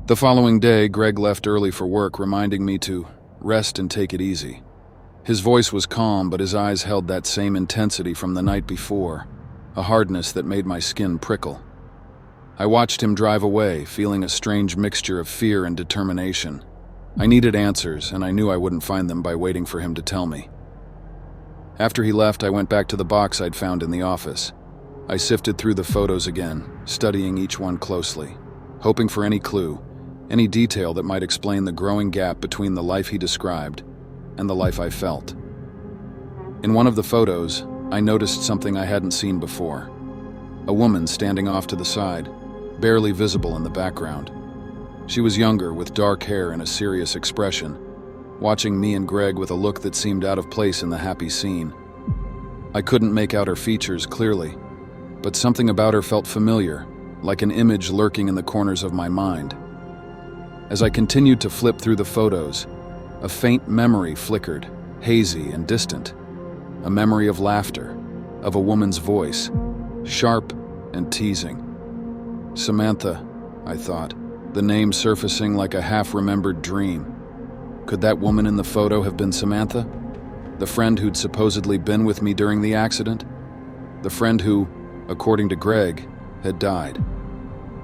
The following day, Greg left early for work, reminding me to rest and take it easy. His voice was calm, but his eyes held that same intensity from the night before, a hardness that made my skin prickle. I watched him drive away, feeling a strange mixture of fear and determination. I needed answers, and I knew I wouldn't find them by waiting for him to tell me. After he left, I went back to the box I'd found in the office. I sifted through the photos again, studying each one closely, hoping for any clue, any detail that might explain the growing gap between the life he described and the life I felt. In one of the photos, I noticed something I hadn't seen before. A woman standing off to the side, barely visible in the background. She was younger, with dark hair and a serious expression, watching me and Greg with a look that seemed out of place in the happy scene. I couldn't make out her features clearly, but something about her felt familiar, like an image lurking in the corners of my mind. As I continued to flip through the photos, a faint memory flickered, hazy and distant. A memory of laughter, of a woman's voice, sharp and teasing. Samantha, I thought, the name surfacing like a half-remembered dream. Could that woman in the photo have been Samantha? The friend who'd supposedly been with me during the accident? The friend who, according to Greg, had died.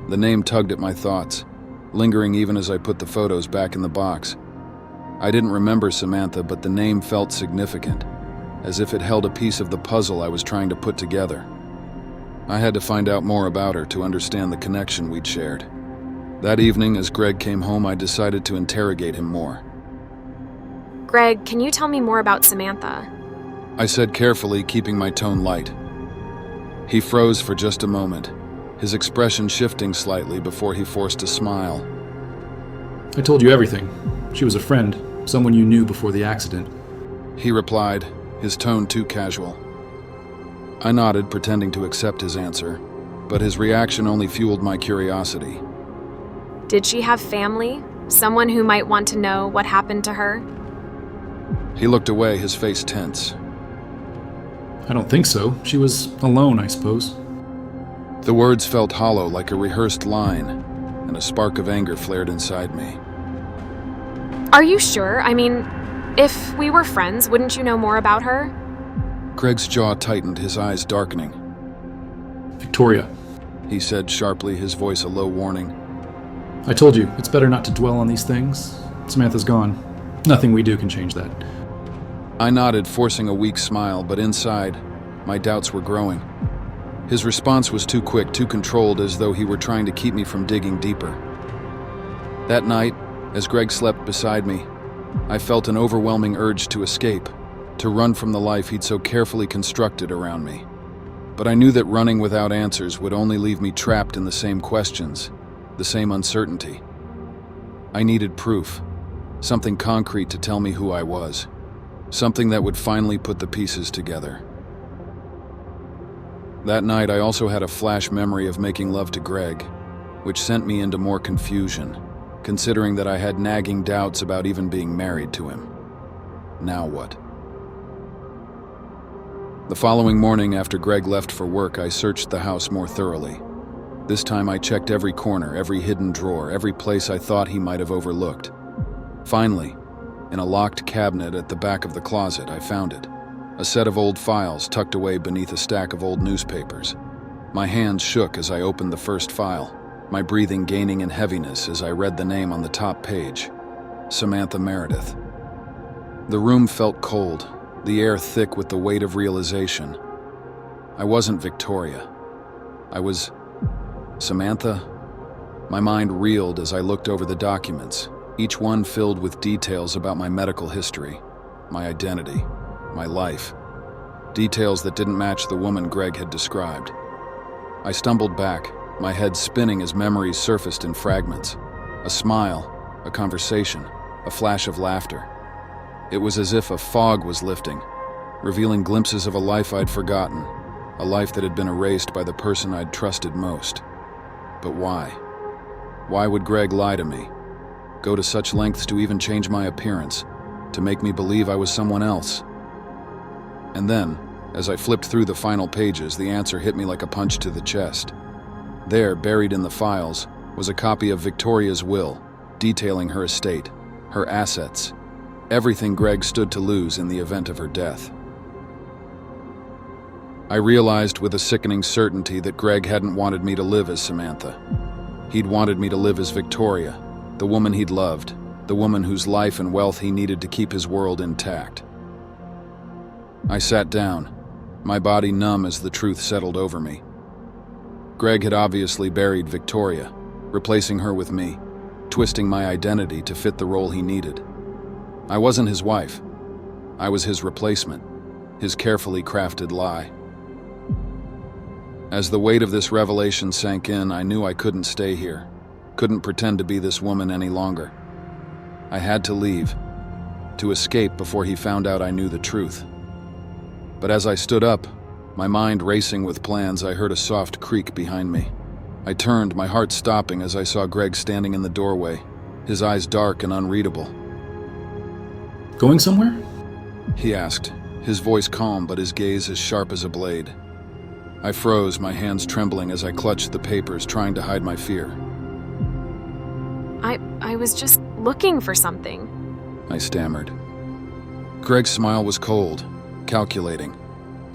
The name tugged at my thoughts, lingering even as I put the photos back in the box. I didn't remember Samantha, but the name felt significant, as if it held a piece of the puzzle I was trying to put together. I had to find out more about her to understand the connection we'd shared. That evening, as Greg came home, I decided to interrogate him more. Greg, can you tell me more about Samantha? I said carefully, keeping my tone light. He froze for just a moment, his expression shifting slightly before he forced a smile. I told you everything. She was a friend, someone you knew before the accident. He replied, his tone too casual. I nodded, pretending to accept his answer, but his reaction only fueled my curiosity. Did she have family? Someone who might want to know what happened to her? He looked away, his face tense. I don't think so. She was alone, I suppose. The words felt hollow, like a rehearsed line, and a spark of anger flared inside me. Are you sure? I mean, if we were friends, wouldn't you know more about her? Greg's jaw tightened, his eyes darkening. Victoria, he said sharply, his voice a low warning. I told you, it's better not to dwell on these things. Samantha's gone. Nothing we do can change that. I nodded, forcing a weak smile, but inside, my doubts were growing. His response was too quick, too controlled, as though he were trying to keep me from digging deeper. That night, as Greg slept beside me, I felt an overwhelming urge to escape, to run from the life he'd so carefully constructed around me. But I knew that running without answers would only leave me trapped in the same questions, the same uncertainty. I needed proof, something concrete to tell me who I was, something that would finally put the pieces together. That night, I also had a flash memory of making love to Greg, which sent me into more confusion, considering that I had nagging doubts about even being married to him. Now what? The following morning, after Greg left for work, I searched the house more thoroughly. This time I checked every corner, every hidden drawer, every place I thought he might have overlooked. Finally, in a locked cabinet at the back of the closet, I found it. A set of old files tucked away beneath a stack of old newspapers. My hands shook as I opened the first file, my breathing gaining in heaviness as I read the name on the top page, Samantha Meredith. The room felt cold, the air thick with the weight of realization. I wasn't Victoria. I was Samantha. My mind reeled as I looked over the documents, each one filled with details about my medical history, my identity, my life. Details that didn't match the woman Greg had described. I stumbled back, my head spinning as memories surfaced in fragments. A smile, a conversation, a flash of laughter. It was as if a fog was lifting, revealing glimpses of a life I'd forgotten, a life that had been erased by the person I'd trusted most. But why? Why would Greg lie to me? Go to such lengths to even change my appearance, to make me believe I was someone else? And then, as I flipped through the final pages, the answer hit me like a punch to the chest. There, buried in the files, was a copy of Victoria's will, detailing her estate, her assets, everything Greg stood to lose in the event of her death. I realized with a sickening certainty that Greg hadn't wanted me to live as Samantha. He'd wanted me to live as Victoria, the woman he'd loved, the woman whose life and wealth he needed to keep his world intact. I sat down, my body numb as the truth settled over me. Greg had obviously buried Victoria, replacing her with me, twisting my identity to fit the role he needed. I wasn't his wife. I was his replacement, his carefully crafted lie. As the weight of this revelation sank in, I knew I couldn't stay here, couldn't pretend to be this woman any longer. I had to leave, to escape before he found out I knew the truth. But as I stood up, my mind racing with plans, I heard a soft creak behind me. I turned, my heart stopping as I saw Greg standing in the doorway, his eyes dark and unreadable. Going somewhere? He asked, his voice calm but his gaze as sharp as a blade. I froze, my hands trembling as I clutched the papers, trying to hide my fear. I was just looking for something. I stammered. Greg's smile was cold, calculating.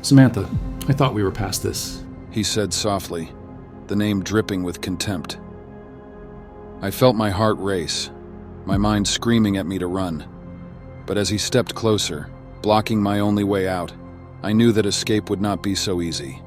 Samantha, I thought we were past this. He said softly, the name dripping with contempt. I felt my heart race, my mind screaming at me to run. But as he stepped closer, blocking my only way out, I knew that escape would not be so easy.